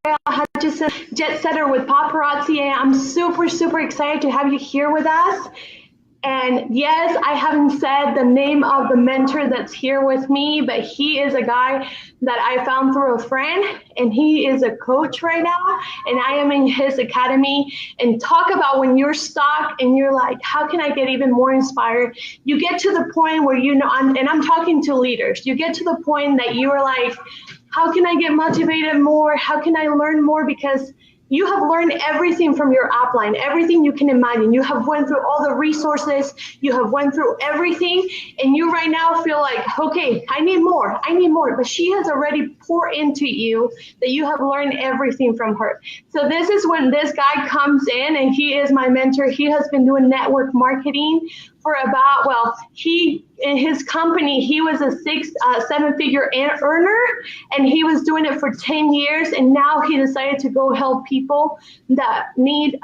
Hutcheson, Jetsetter with Paparazzi, and I'm super, super excited to have you here with us. And yes, I haven't said the name of the mentor that's here with me, but he is a guy that I found through a friend, and he is a coach right now, and I am in his academy. And talk about when you're stuck and you're like, how can I get even more inspired? You get to the point where and I'm talking to leaders, you get to the point that you're like, how can I get motivated more? How can I learn more? Because you have learned everything from your upline, everything you can imagine. You have went through all the resources, you have went through everything, and you right now feel like, okay, I need more. But she has already poured into you that you have learned everything from her. So this is when this guy comes in, and he is my mentor. He has been doing network marketing for in his company, he was a seven-figure earner, and he was doing it for 10 years. And now he decided to go help people that need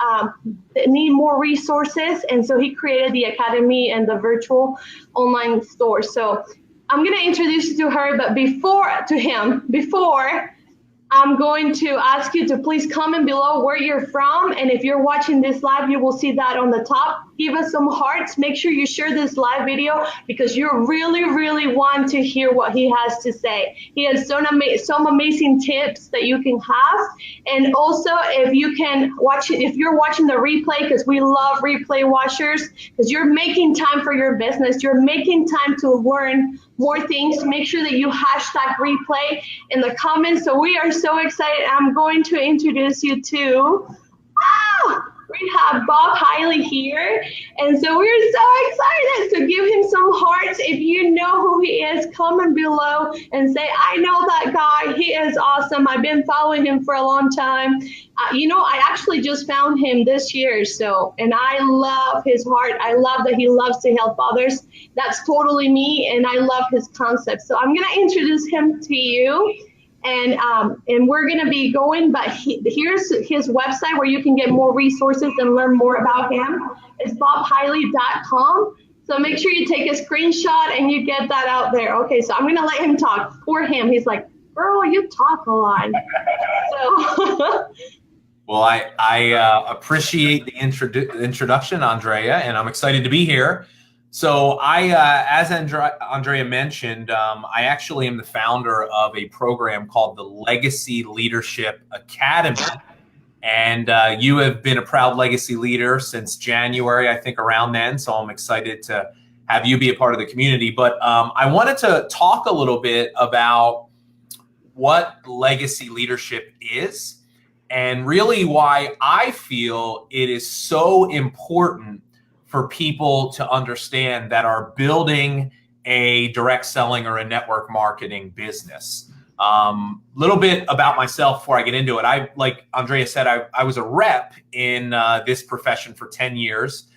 more resources. And so he created the academy and the virtual online store. So I'm going to introduce you to her, but before I'm going to ask you to please comment below where you're from. And if you're watching this live, you will see that on the top. Give us some hearts. Make sure you share this live video because you really, really want to hear what he has to say. He has some amazing tips that you can have. And also, if you're watching the replay, because we love replay watchers, because you're making time for your business, you're making time to learn more things, make sure that you hashtag replay in the comments. So we are so excited. I'm going to introduce you to, we have Bob Heilig here. And so we're so excited to give him some hearts. If you know who he is, comment below and say, I know that guy. He is awesome. I've been following him for a long time. I actually just found him this year. And I love his heart. I love that he loves to help others. That's totally me. And I love his concept. So I'm going to introduce him to you. And we're going to be going, but here's his website where you can get more resources and learn more about him. It's bobheilig.com. So make sure you take a screenshot and you get that out there. Okay, so I'm going to let him talk. For him, he's like, girl, you talk a lot. So. Well, I appreciate the introduction, Andrea, and I'm excited to be here. So as Andrea mentioned, I actually am the founder of a program called the Legacy Leadership Academy. And you have been a proud legacy leader since January, I think around then. So I'm excited to have you be a part of the community. But I wanted to talk a little bit about what legacy leadership is and really why I feel it is so important for people to understand that are building a direct selling or a network marketing business. Little bit about myself before I get into it. Like Andrea said, I was a rep in this profession for 10 years.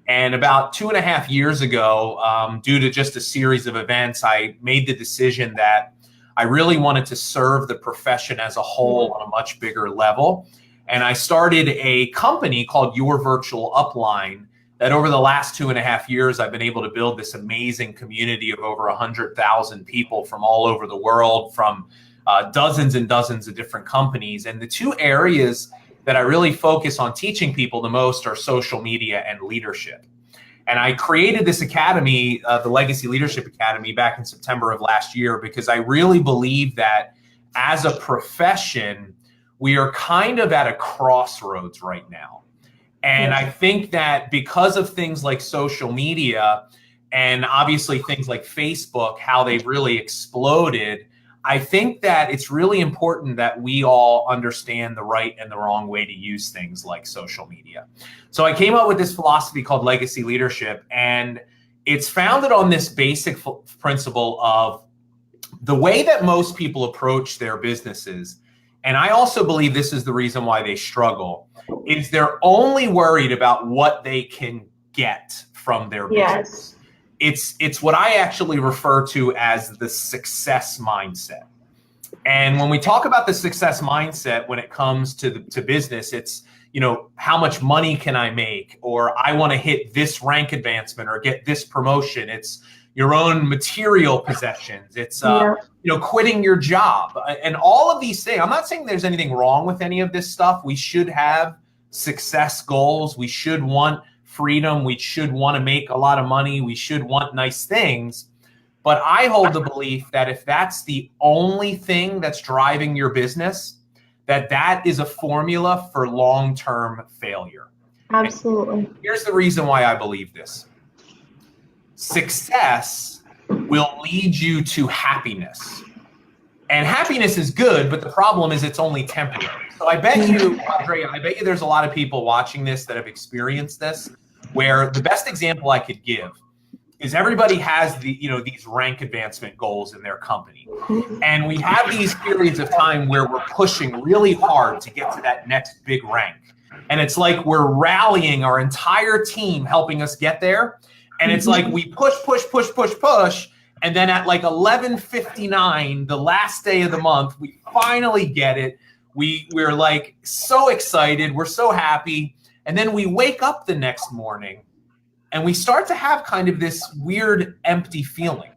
And about 2.5 years ago, due to just a series of events, I made the decision that I really wanted to serve the profession as a whole on a much bigger level. And I started a company called Your Virtual Upline that over the last 2.5 years, I've been able to build this amazing community of over 100,000 people from all over the world, from dozens and dozens of different companies. And the two areas that I really focus on teaching people the most are social media and leadership. And I created this academy, the Legacy Leadership Academy, back in September of last year, because I really believe that as a profession, we are kind of at a crossroads right now. And I think that because of things like social media and obviously things like Facebook, how they've really exploded, I think that it's really important that we all understand the right and the wrong way to use things like social media. So I came up with this philosophy called legacy leadership, and it's founded on this basic principle of the way that most people approach their businesses. And I also believe this is the reason why they struggle, is they're only worried about what they can get from their business. Yes. It's what I actually refer to as the success mindset. And when we talk about the success mindset, when it comes to business, it's, how much money can I make? Or I want to hit this rank advancement or get this promotion. It's, your own material possessions. It's quitting your job, and all of these things. I'm not saying there's anything wrong with any of this stuff. We should have success goals. We should want freedom. We should want to make a lot of money. We should want nice things. But I hold the belief that if that's the only thing that's driving your business, that is a formula for long-term failure. Absolutely. And here's the reason why I believe this. Success will lead you to happiness. And happiness is good, but the problem is it's only temporary. So I bet you, Andrea, there's a lot of people watching this that have experienced this, where the best example I could give is everybody has these rank advancement goals in their company. And we have these periods of time where we're pushing really hard to get to that next big rank. And it's like we're rallying our entire team helping us get there. And it's like we push. And then at like 11:59, the last day of the month, we finally get it. We're like so excited. We're so happy. And then we wake up the next morning and we start to have kind of this weird empty feeling.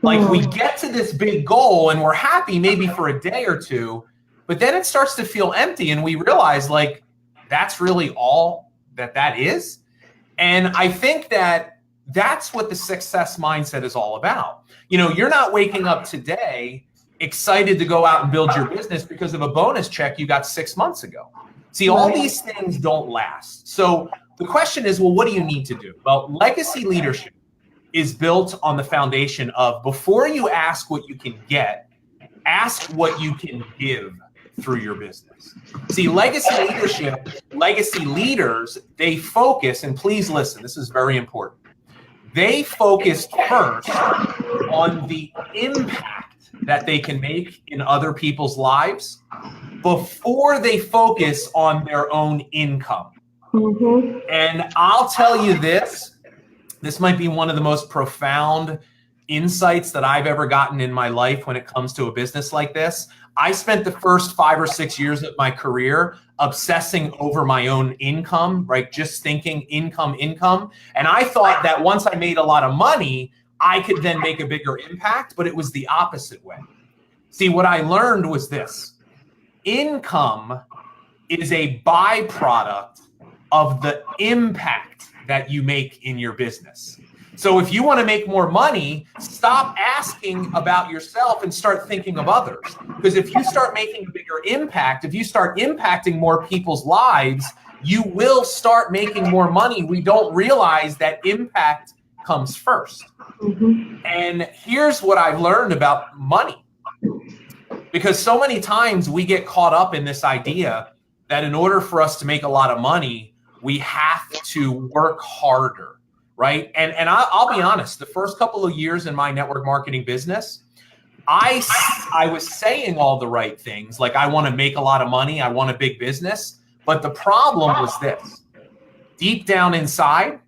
Like we get to this big goal and we're happy maybe for a day or two, but then it starts to feel empty and we realize like that's really all that is. And I think that's what the success mindset is all about. You're not waking up today excited to go out and build your business because of a bonus check you got 6 months ago. See, all these things don't last. So the question is, well, what do you need to do? Well, legacy leadership is built on the foundation of before you ask what you can get, ask what you can give through your business. See, legacy leaders, they focus, and please listen, this is very important. They focus first on the impact that they can make in other people's lives before they focus on their own income. And I'll tell you this might be one of the most profound insights that I've ever gotten in my life when it comes to a business like this. I spent the first 5 or 6 years of my career obsessing over my own income, right? Just thinking income. And I thought that once I made a lot of money, I could then make a bigger impact, but it was the opposite way. See, what I learned was this. Income is a byproduct of the impact that you make in your business. So if you want to make more money, stop asking about yourself and start thinking of others. Because if you start making a bigger impact, if you start impacting more people's lives, you will start making more money. We don't realize that impact comes first. And here's what I've learned about money. Because so many times we get caught up in this idea that in order for us to make a lot of money, we have to work harder, right? And I'll be honest, the first couple of years in my network marketing business, I was saying all the right things, like I want to make a lot of money, I want a big business, but the problem was this. Deep down inside,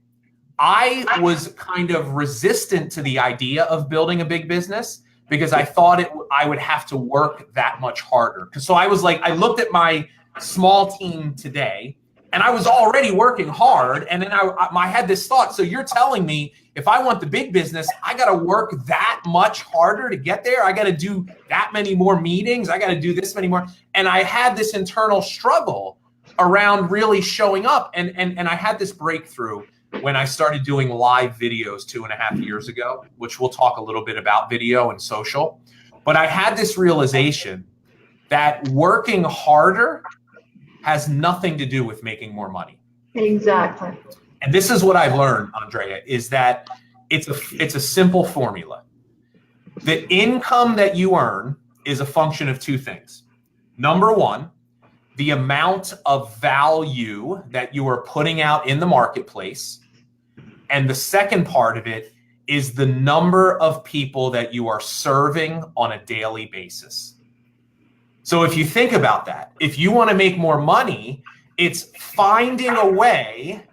I was kind of resistant to the idea of building a big business because I thought I would have to work that much harder. So I was like, I looked at my small team today, and I was already working hard. And then I had this thought. So you're telling me if I want the big business, I got to work that much harder to get there. I got to do that many more meetings. I got to do this many more. And I had this internal struggle around really showing up. And I had this breakthrough when I started doing live videos 2.5 years ago, which we'll talk a little bit about video and social. But I had this realization that working harder has nothing to do with making more money. Exactly. And this is what I've learned, Andrea, is that it's a simple formula. The income that you earn is a function of two things. Number one, the amount of value that you are putting out in the marketplace. And the second part of it is the number of people that you are serving on a daily basis. So if you think about that, if you want to make more money, it's finding a way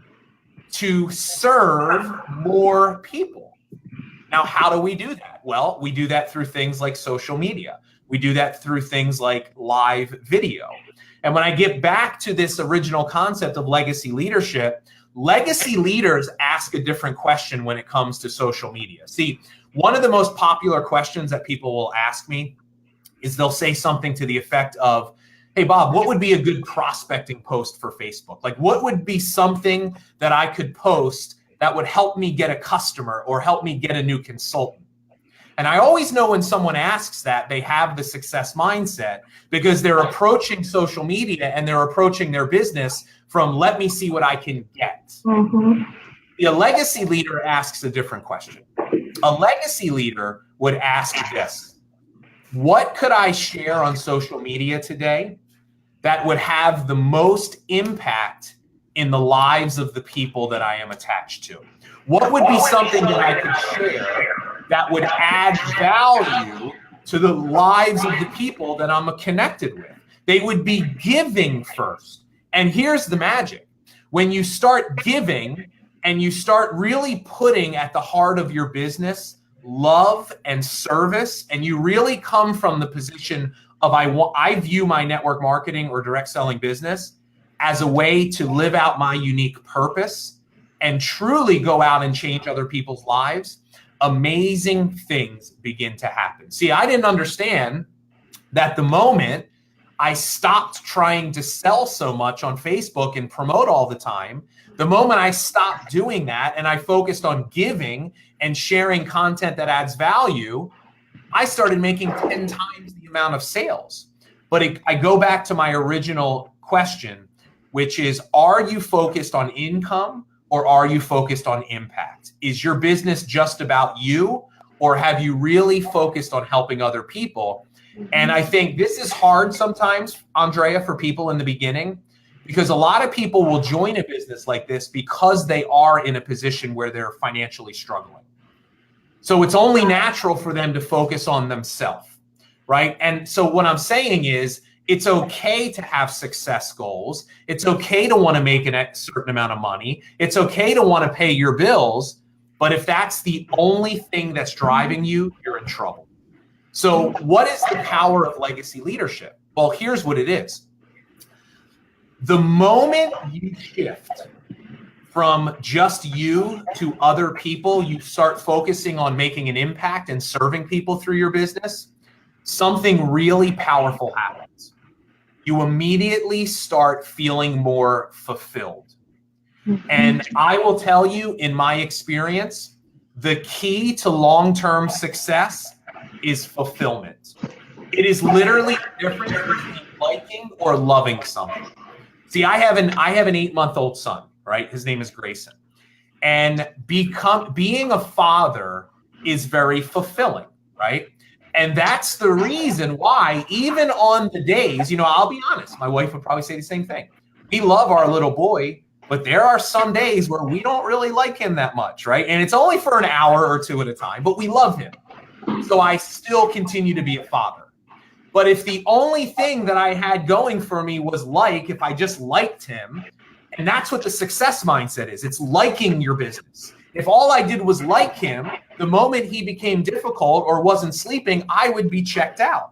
to serve more people. Now, how do we do that? Well, we do that through things like social media. We do that through things like live video. And when I get back to this original concept of legacy leadership, legacy leaders ask a different question when it comes to social media. See, one of the most popular questions that people will ask me is they'll say something to the effect of, hey, Bob, what would be a good prospecting post for Facebook? Like, what would be something that I could post that would help me get a customer or help me get a new consultant? And I always know when someone asks that, they have the success mindset because they're approaching social media and they're approaching their business from, let me see what I can get. Mm-hmm. The legacy leader asks a different question. A legacy leader would ask this: what could I share on social media today that would have the most impact in the lives of the people that I am attached to? What would be something that I could share that would add value to the lives of the people that I'm connected with? They would be giving first. And here's the magic. When you start giving and you start really putting at the heart of your business love and service, and you really come from the position of I view my network marketing or direct selling business as a way to live out my unique purpose and truly go out and change other people's lives, amazing things begin to happen. See, I didn't understand that the moment I stopped trying to sell so much on Facebook and promote all the time, the moment I stopped doing that and I focused on giving and sharing content that adds value, I started making 10 times the amount of sales. But I go back to my original question, which is, are you focused on income or are you focused on impact? Is your business just about you, or have you really focused on helping other people? And I think this is hard sometimes, Andrea, for people in the beginning, because a lot of people will join a business like this because they are in a position where they're financially struggling. So it's only natural for them to focus on themselves, right? And so what I'm saying is, it's okay to have success goals. It's okay to want to make a certain amount of money. It's okay to want to pay your bills. But if that's the only thing that's driving you, you're in trouble. So what is the power of legacy leadership? Well, here's what it is. The moment you shift from just you to other people, you start focusing on making an impact and serving people through your business, something really powerful happens. You immediately start feeling more fulfilled. And I will tell you, in my experience, the key to long-term success is fulfillment. It is literally the difference between liking or loving something. See, I have an 8-month-old son, right? His name is Grayson. And being a father is very fulfilling, right? And that's the reason why, even on the days, I'll be honest, my wife would probably say the same thing. We love our little boy, but there are some days where we don't really like him that much, right? And it's only for an hour or two at a time, but we love him. So I still continue to be a father. But if the only thing that I had going for me was if I just liked him, and that's what the success mindset is, it's liking your business. If all I did was like him, the moment he became difficult or wasn't sleeping, I would be checked out.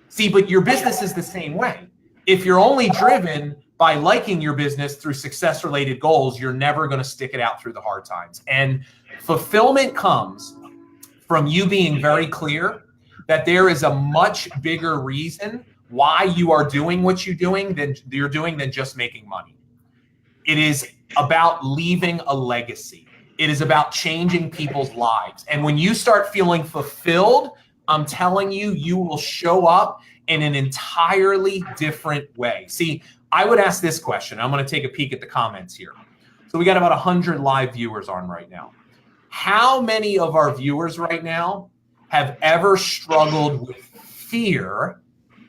See, but your business is the same way. If you're only driven by liking your business through success-related goals, you're never going to stick it out through the hard times. And fulfillment comes from you being very clear that there is a much bigger reason why you are doing what you're doing than just making money. It is about leaving a legacy. It is about changing people's lives. And when you start feeling fulfilled, I'm telling you, you will show up in an entirely different way. See, I would ask this question. I'm going to take a peek at the comments here. So we got about 100 live viewers on right now. How many of our viewers right now have ever struggled with fear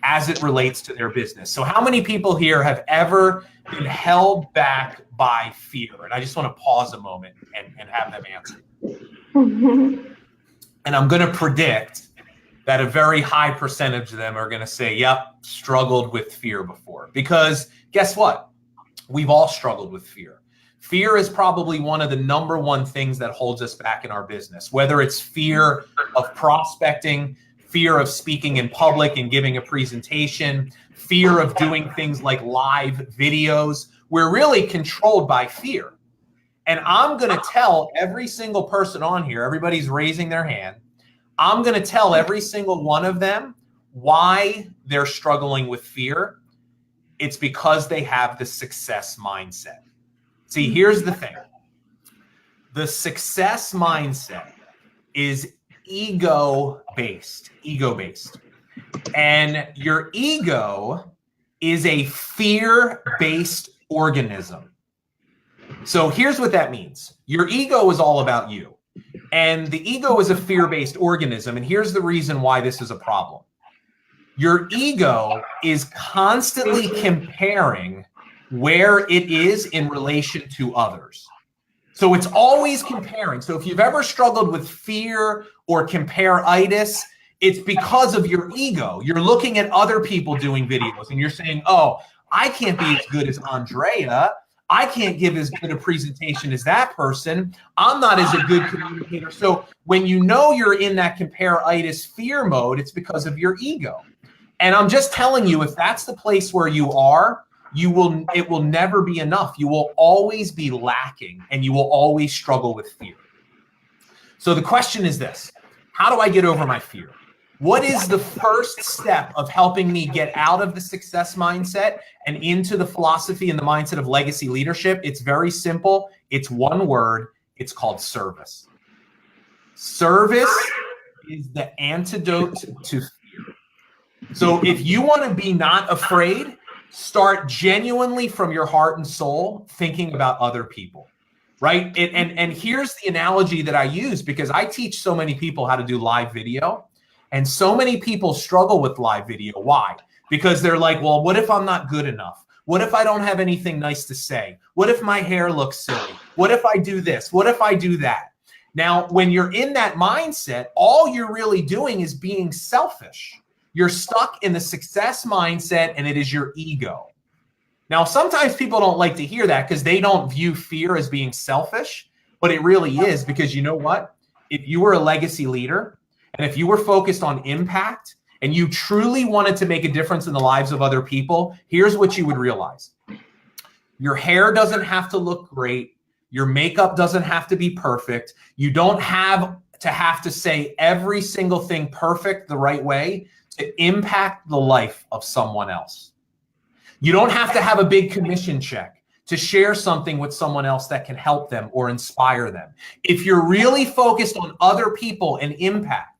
as it relates to their business? So how many people here have ever been held back by fear? And I just want to pause a moment and have them answer. And I'm going to predict that a very high percentage of them are going to say, yep, struggled with fear before. Because guess what? We've all struggled with fear. Fear is probably one of the number one things that holds us back in our business, whether it's fear of prospecting, fear of speaking in public and giving a presentation, fear of doing things like live videos. we're really controlled by fear. And I'm going to tell every single person on here, everybody's raising their hand, I'm going to tell every single one of them why they're struggling with fear. It's because they have the success mindset. See, here's the thing. The success mindset is ego-based. And your ego is a fear-based organism. So here's what that means. Your ego is all about you. And the ego is a fear-based organism. And here's the reason why this is a problem. Your ego is constantly comparing where it is in relation to others. So it's always comparing. So if you've ever struggled with fear or compare-itis, it's because of your ego. You're looking at other people doing videos and you're saying, oh, I can't be as good as Andrea. I can't give as good a presentation as that person. I'm not as a good communicator. So when you know you're in that compare-itis fear mode, it's because of your ego. And I'm just telling you, if that's the place where you are, it will never be enough. You will always be lacking and you will always struggle with fear. So the question is this: how do I get over my fear? What is the first step of helping me get out of the success mindset and into the philosophy and the mindset of legacy leadership? It's very simple. It's one word. It's called service. Service is the antidote to fear. So if you want to be not afraid, start genuinely from your heart and soul thinking about other people, right? And here's the analogy that I use, because I teach so many people how to do live video. And so many people struggle with live video. Why? Because they're like, well, what if I'm not good enough? What if I don't have anything nice to say? What if my hair looks silly? What if I do this? What if I do that? Now, when you're in that mindset, all you're really doing is being selfish. You're stuck in the success mindset, and it is your ego. Now, sometimes people don't like to hear that because they don't view fear as being selfish, but it really is, because you know what? If you were a legacy leader, and if you were focused on impact and you truly wanted to make a difference in the lives of other people, here's what you would realize. Your hair doesn't have to look great. Your makeup doesn't have to be perfect. You don't have to say every single thing perfect the right way to impact the life of someone else. You don't have to have a big commission check to share something with someone else that can help them or inspire them. If you're really focused on other people and impact,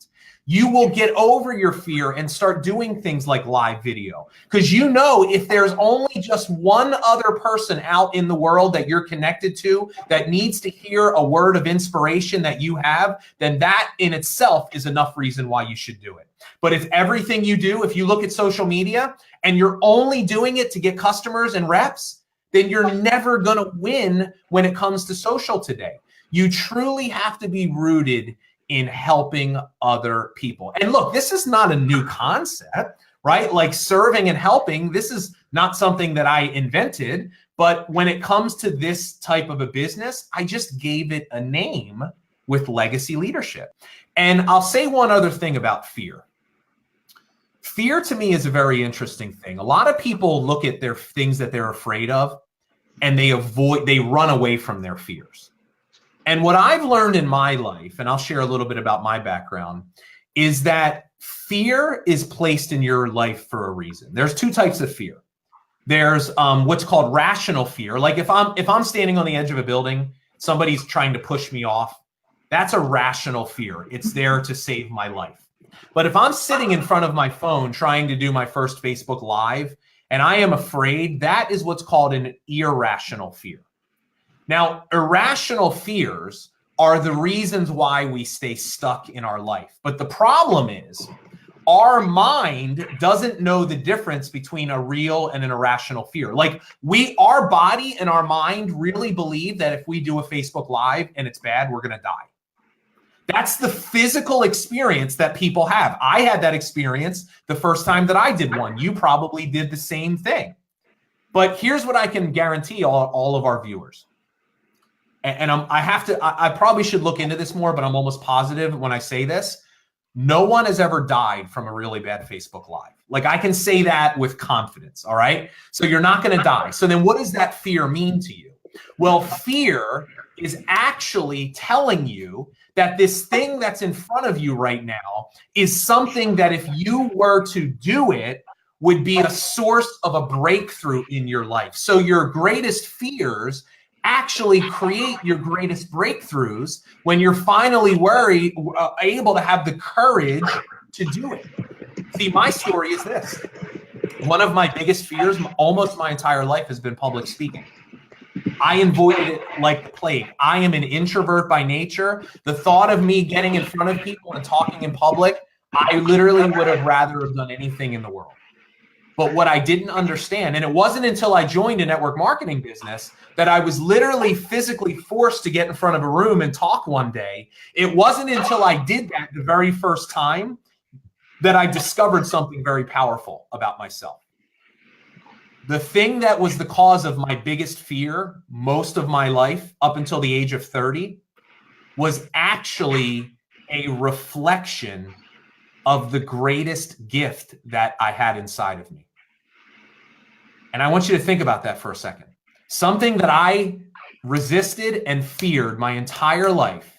you will get over your fear and start doing things like live video. Because you know, if there's only just one other person out in the world that you're connected to that needs to hear a word of inspiration that you have, then that in itself is enough reason why you should do it. But if everything you do, if you look at social media and you're only doing it to get customers and reps, then you're never going to win when it comes to social today. You truly have to be rooted in helping other people. And look, this is not a new concept, right? Like serving and helping, this is not something that I invented, but when it comes to this type of a business, I just gave it a name with legacy leadership. And I'll say one other thing about fear. Fear to me is a very interesting thing. A lot of people look at their things that they're afraid of and they run away from their fears. And what I've learned in my life, and I'll share a little bit about my background, is that fear is placed in your life for a reason. There's two types of fear. There's what's called rational fear. Like if I'm standing on the edge of a building, somebody's trying to push me off, that's a rational fear. It's there to save my life. But if I'm sitting in front of my phone trying to do my first Facebook Live and I am afraid, that is what's called an irrational fear. Now, irrational fears are the reasons why we stay stuck in our life. But the problem is our mind doesn't know the difference between a real and an irrational fear. Like our body and our mind really believe that if we do a Facebook Live and it's bad, we're going to die. That's the physical experience that people have. I had that experience the first time that I did one. You probably did the same thing. But here's what I can guarantee all of our viewers. And I probably should look into this more, but I'm almost positive when I say this. no one has ever died from a really bad Facebook Live. Like, I can say that with confidence, all right? So you're not going to die. So then what does that fear mean to you? Well, fear is actually telling you that this thing that's in front of you right now is something that if you were to do it, would be a source of a breakthrough in your life. So your greatest fears actually create your greatest breakthroughs when you're finally able to have the courage to do it. See, my story is this. One of my biggest fears almost my entire life has been public speaking. I avoided it like the plague. I am an introvert by nature. The thought of me getting in front of people and talking in public, I literally would have rather have done anything in the world. But what I didn't understand, and it wasn't until I joined a network marketing business that I was literally physically forced to get in front of a room and talk one day. It wasn't until I did that the very first time that I discovered something very powerful about myself. The thing that was the cause of my biggest fear most of my life up until the age of 30 was actually a reflection of the greatest gift that I had inside of me. And I want you to think about that for a second. Something that I resisted and feared my entire life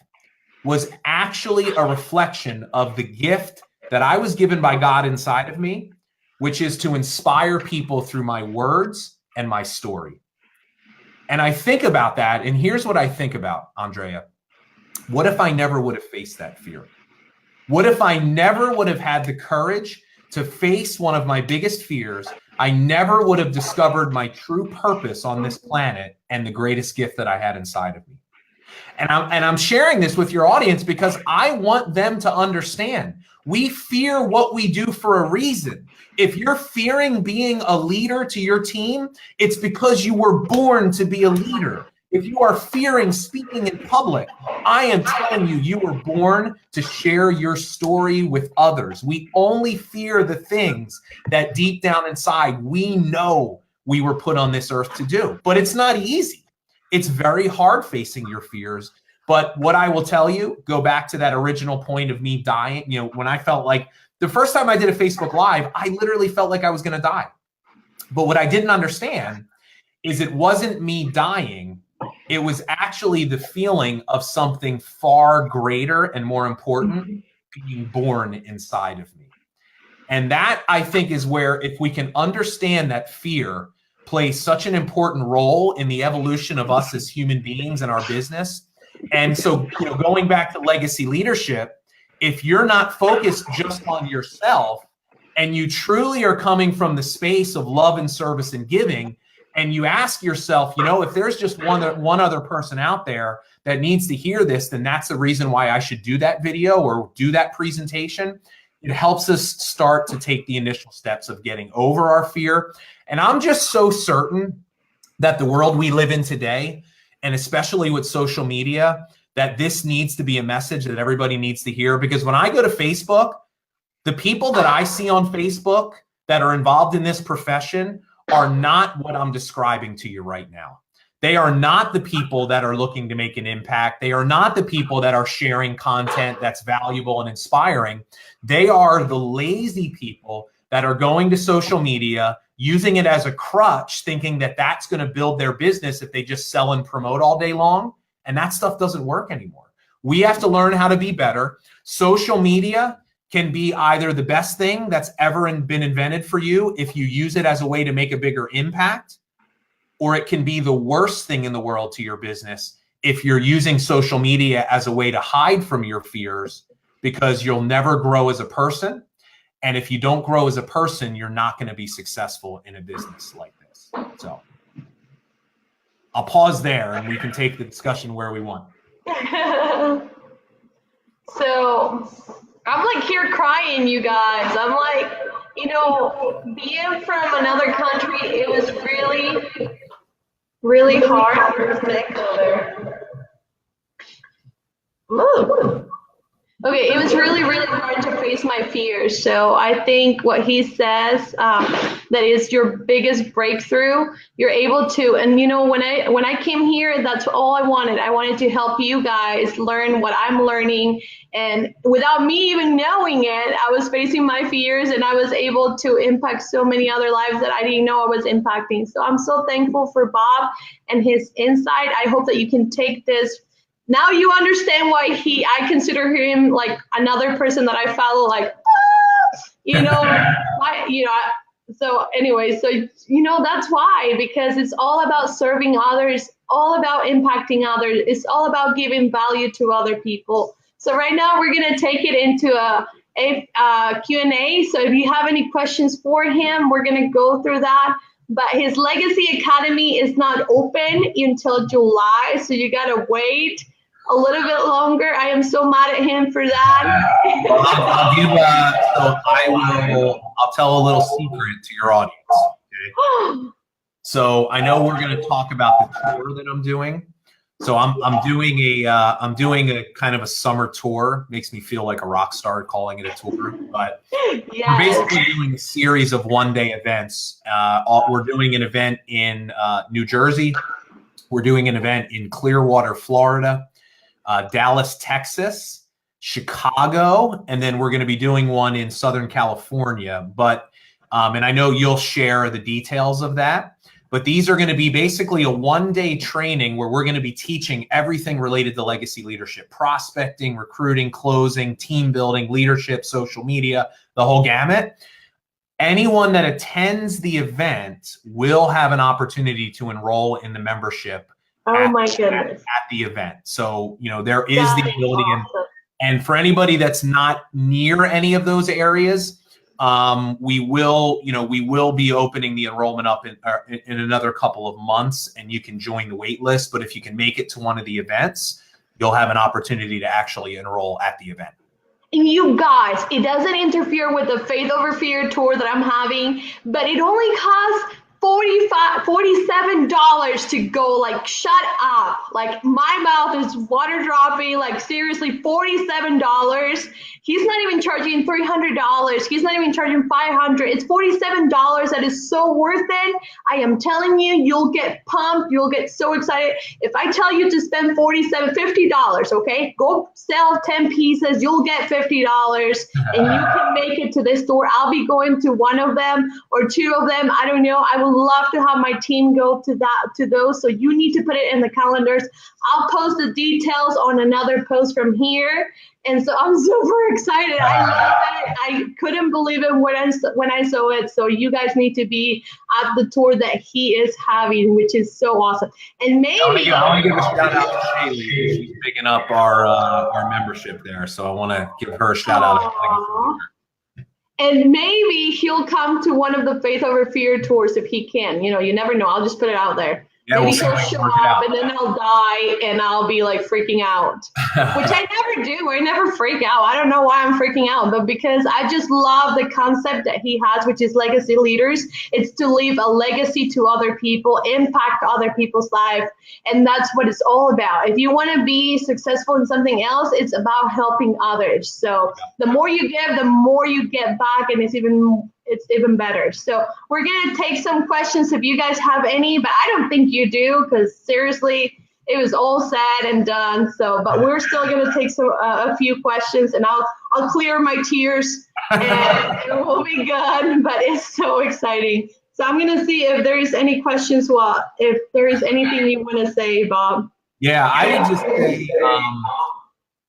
was actually a reflection of the gift that I was given by God inside of me, which is to inspire people through my words and my story. And I think about that, and here's what I think about, Andrea. What if I never would have faced that fear? What if I never would have had the courage to face one of my biggest fears? I never would have discovered my true purpose on this planet and the greatest gift that I had inside of me. And I'm sharing this with your audience because I want them to understand we fear what we do for a reason. If you're fearing being a leader to your team, it's because you were born to be a leader. If you are fearing speaking in public, I am telling you, you were born to share your story with others. We only fear the things that deep down inside we know we were put on this earth to do. But it's not easy. It's very hard facing your fears. But what I will tell you, go back to that original point of me dying. You know, when I felt like the first time I did a Facebook Live, I literally felt like I was going to die. But what I didn't understand is it wasn't me dying. It was actually the feeling of something far greater and more important being born inside of me. And that, I think, is where if we can understand that fear plays such an important role in the evolution of us as human beings and our business. And so, you know, going back to legacy leadership, if you're not focused just on yourself and you truly are coming from the space of love and service and giving, and you ask yourself, you know, if there's just one other person out there that needs to hear this, then that's the reason why I should do that video or do that presentation. It helps us start to take the initial steps of getting over our fear. And I'm just so certain that the world we live in today, and especially with social media, that this needs to be a message that everybody needs to hear. Because when I go to Facebook, the people that I see on Facebook that are involved in this profession are not what I'm describing to you right now. They are not the people that are looking to make an impact. They are not the people that are sharing content that's valuable and inspiring. They are the lazy people that are going to social media, using it as a crutch, thinking that that's going to build their business if they just sell and promote all day long. And that stuff doesn't work anymore. We have to learn how to be better. Social media can be either the best thing that's ever been invented for you if you use it as a way to make a bigger impact, or it can be the worst thing in the world to your business if you're using social media as a way to hide from your fears, because you'll never grow as a person. And if you don't grow as a person, you're not going to be successful in a business like this. So I'll pause there and we can take the discussion where we want. So I'm like here crying, you guys. I'm like, you know, being from another country, it was really, really hard for us to go there. Ooh. Okay, it was really, really hard to face my fears. So I think what he says, that is your biggest breakthrough. You're able to, and when I came here, that's all I wanted. I wanted to help you guys learn what I'm learning, and without me even knowing it, I was facing my fears, and I was able to impact so many other lives that I didn't know I was impacting. So I'm so thankful for Bob and his insight. I hope that you can take this. Now you understand why I consider him like another person that I follow, like, you know, why, so anyway, so, that's why, because it's all about serving others, all about impacting others. It's all about giving value to other people. So right now we're going to take it into a Q&A. So if you have any questions for him, we're going to go through that. But his Legacy Academy is not open until July, so you got to wait a little bit longer. I am so mad at him for that. Well, I'll tell a little secret to your audience. Okay? So I know we're going to talk about the tour that I'm doing. So I'm doing a kind of a summer tour. Makes me feel like a rock star calling it a tour, but Yes. we're basically doing a series of one-day events. We're doing an event in New Jersey. We're doing an event in Clearwater, Florida, Dallas, Texas, Chicago, and then we're going to be doing one in Southern California. But and I know you'll share the details of that. But these are going to be basically a one-day training where we're going to be teaching everything related to legacy leadership: prospecting, recruiting, closing, team building, leadership, social media, the whole gamut. Anyone that attends the event will have an opportunity to enroll in the membership. Oh my goodness. At the event. So, there is the ability. Awesome. And for anybody that's not near any of those areas, we will be opening the enrollment up in another couple of months, and you can join the wait list. But if you can make it to one of the events, you'll have an opportunity to actually enroll at the event. And you guys, it doesn't interfere with the Faith Over Fear tour that I'm having, but it only costs $47 to go. Like, shut up. Like, my mouth is water dropping. Like, seriously, $47. He's not even charging $300. He's not even charging $500. It's $47. That is so worth it. I am telling you, you'll get pumped. You'll get so excited. If I tell you to spend $50, okay, go sell 10 pieces. You'll get $50, and you can make it to this tour. I'll be going to one of them or two of them. I don't know. I would love to have my team go to those. So you need to put it in the calendars. I'll post the details on another post from here. And so I'm super excited. I love it. I couldn't believe it when I saw it. So you guys need to be at the tour that he is having, which is so awesome. And maybe I want to give a shout out to Shaylee. She's picking up our membership there. So I want to give her a shout out. And maybe he'll come to one of the Faith Over Fear tours if he can. You never know. I'll just put it out there. Yeah, maybe he'll show up and then he'll die and I'll be like freaking out, which I never do. I never freak out. I don't know why I'm freaking out, but because I just love the concept that he has, which is legacy leaders. It's to leave a legacy to other people, impact other people's life. And that's what it's all about. If you want to be successful in something else, it's about helping others. So the more you give, the more you get back, and it's even better. So we're going to take some questions if you guys have any, but I don't think you do, because seriously, it was all said and done. So, but we're still going to take a few questions, and I'll clear my tears and it will be good, but it's so exciting. So I'm going to see if there's any questions. Well, if there is anything you want to say, Bob. Yeah, I would just say,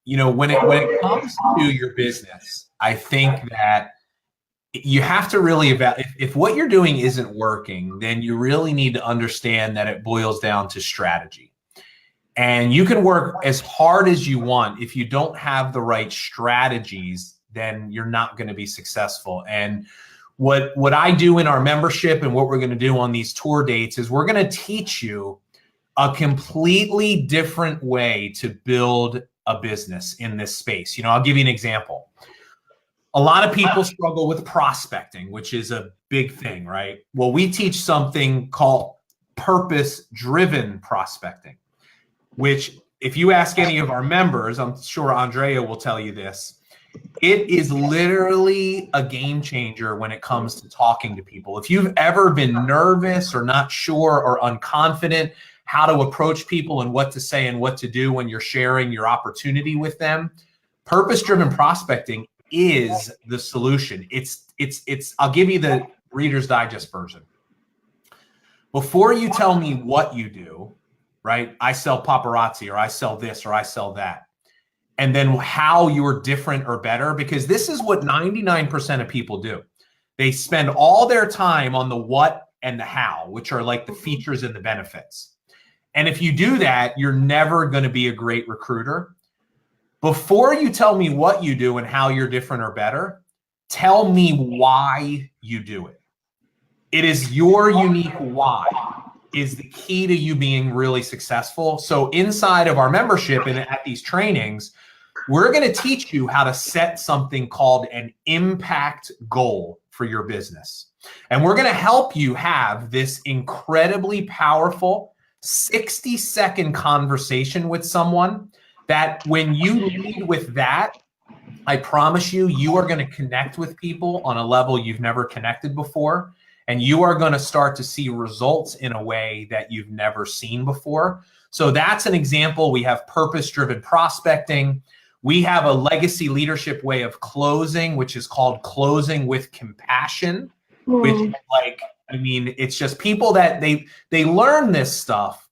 when it comes to your business, I think that you have to really evaluate. If what you're doing isn't working, then you really need to understand that it boils down to strategy. And you can work as hard as you want. If you don't have the right strategies, then you're not going to be successful. And what I do in our membership and what we're going to do on these tour dates is we're going to teach you a completely different way to build a business in this space. I'll give you an example. A lot of people struggle with prospecting, which is a big thing, right? Well, we teach something called purpose-driven prospecting, which if you ask any of our members, I'm sure Andrea will tell you this, it is literally a game changer when it comes to talking to people. If you've ever been nervous or not sure or unconfident how to approach people and what to say and what to do when you're sharing your opportunity with them, purpose-driven prospecting is the solution. I'll give you the Reader's Digest version. Before you tell me what you do, right? I sell paparazzi, or I sell this, or I sell that. And then how you're different or better, because this is what 99% of people do. They spend all their time on the what and the how, which are like the features and the benefits. And if you do that, you're never going to be a great recruiter. Before you tell me what you do and how you're different or better, tell me why you do it. It is your unique why is the key to you being really successful. So inside of our membership and at these trainings, we're going to teach you how to set something called an impact goal for your business. And we're going to help you have this incredibly powerful 60-second conversation with someone that when you lead with that, I promise you, you are going to connect with people on a level you've never connected before. And you are going to start to see results in a way that you've never seen before. So that's an example. We have purpose-driven prospecting. We have a legacy leadership way of closing, which is called closing with compassion, which is like, I mean, it's just people that they learn this stuff.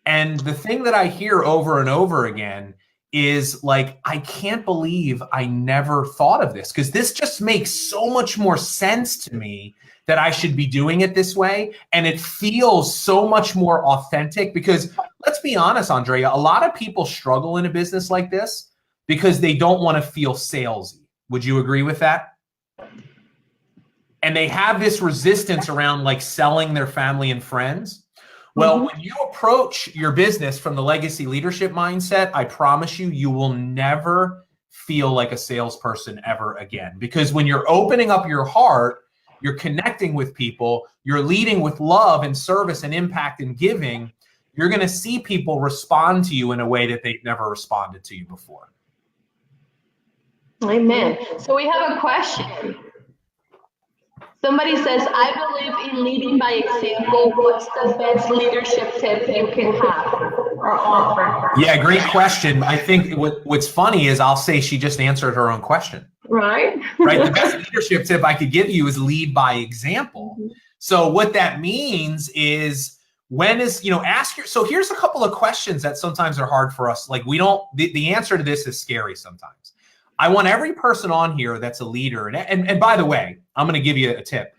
And the thing that I hear over and over again is like, I can't believe I never thought of this, because this just makes so much more sense to me that I should be doing it this way. And it feels so much more authentic, because let's be honest, Andrea, a lot of people struggle in a business like this because they don't want to feel salesy. Would you agree with that? And they have this resistance around like selling their family and friends. Well, when you approach your business from the legacy leadership mindset, I promise you, you will never feel like a salesperson ever again. Because when you're opening up your heart, you're connecting with people, you're leading with love and service and impact and giving, you're going to see people respond to you in a way that they've never responded to you before. Amen. So we have a question. Somebody says, I believe in leading by example. What's the best leadership tip you can have or offer? Yeah, great question. I think what's funny is I'll say she just answered her own question. Right. Right. The best leadership tip I could give you is lead by example. So what that means is so here's a couple of questions that sometimes are hard for us. Like the answer to this is scary sometimes. I want every person on here that's a leader. And by the way, I'm going to give you a tip.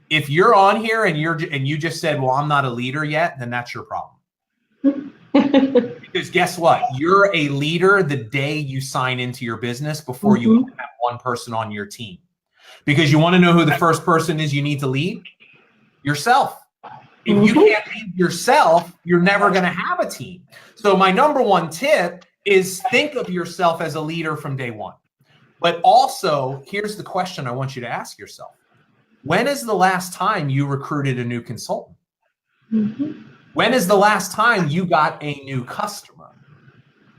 If you're on here and you just said, well, I'm not a leader yet, then that's your problem. Because guess what? You're a leader the day you sign into your business before you have one person on your team. Because you want to know who the first person is you need to lead? Yourself. If you can't lead yourself, you're never going to have a team. So my number one tip is think of yourself as a leader from day one. But also, here's the question I want you to ask yourself. When is the last time you recruited a new consultant? When is the last time you got a new customer?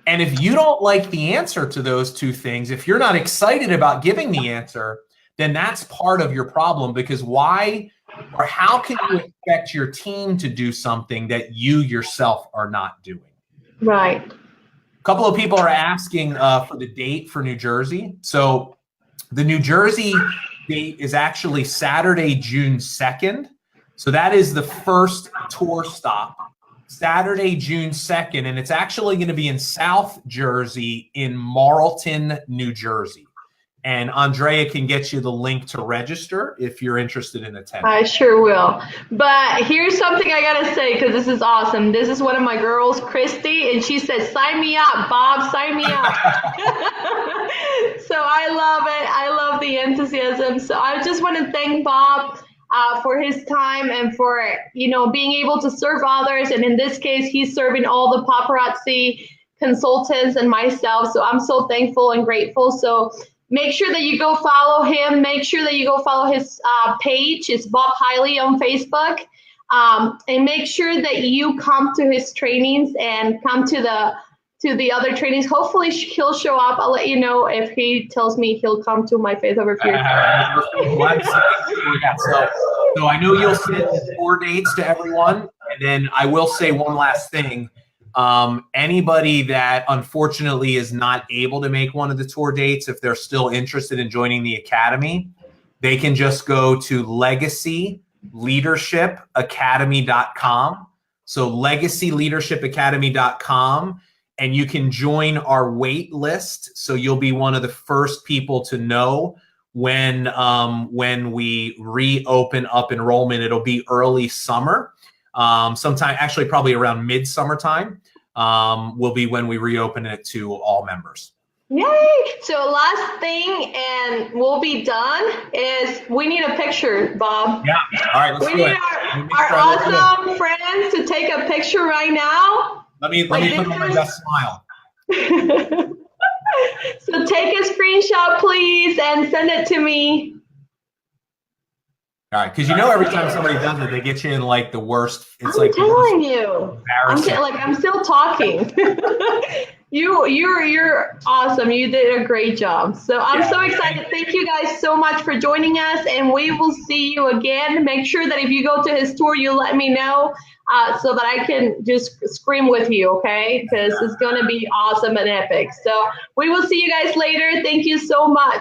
And if you don't like the answer to those two things, if you're not excited about giving the answer, then that's part of your problem, because why or how can you expect your team to do something that you yourself are not doing? Right. A couple of people are asking for the date for New Jersey. So the New Jersey date is actually Saturday, June 2nd. So that is the first tour stop, Saturday, June 2nd. And it's actually going to be in South Jersey in Marlton, New Jersey. And Andrea can get you the link to register if you're interested in attending. I sure will. But here's something I got to say, because this is awesome. This is one of my girls, Christy, and she said, sign me up, Bob, sign me up. So I love it. I love the enthusiasm. So I just want to thank Bob for his time and for, being able to serve others. And in this case, he's serving all the paparazzi consultants and myself. So I'm so thankful and grateful. So make sure that you go follow him. Make sure that you go follow his page. It's Bob Heilig on Facebook. And make sure that you come to his trainings and come to the to the other trainings. Hopefully he'll show up. I'll let you know if he tells me he'll come to my Faith Over Fear. So I know you'll send 4 dates to everyone, and then I will say one last thing. Anybody that unfortunately is not able to make one of the tour dates, if they're still interested in joining the academy, they can just go to legacyleadershipacademy.com. So legacyleadershipacademy.com, and you can join our wait list. So you'll be one of the first people to know when we reopen up enrollment. It'll be early summer, sometime actually probably around midsummer time will be when we reopen it to all members. Yay! So last thing, and we'll be done, is we need a picture, Bob. Yeah. All right, let's do it. We need our awesome friends to take a picture right now. Let me put on my best smile. So take a screenshot, please, and send it to me. All right, because you know every time somebody does it, they get you in like the worst. It's I'm telling you. I'm still talking. You're awesome. You did a great job. So I'm so excited. Thank you guys so much for joining us, and we will see you again. Make sure that if you go to his tour, you let me know so that I can just scream with you, okay? Because it's going to be awesome and epic. So we will see you guys later. Thank you so much.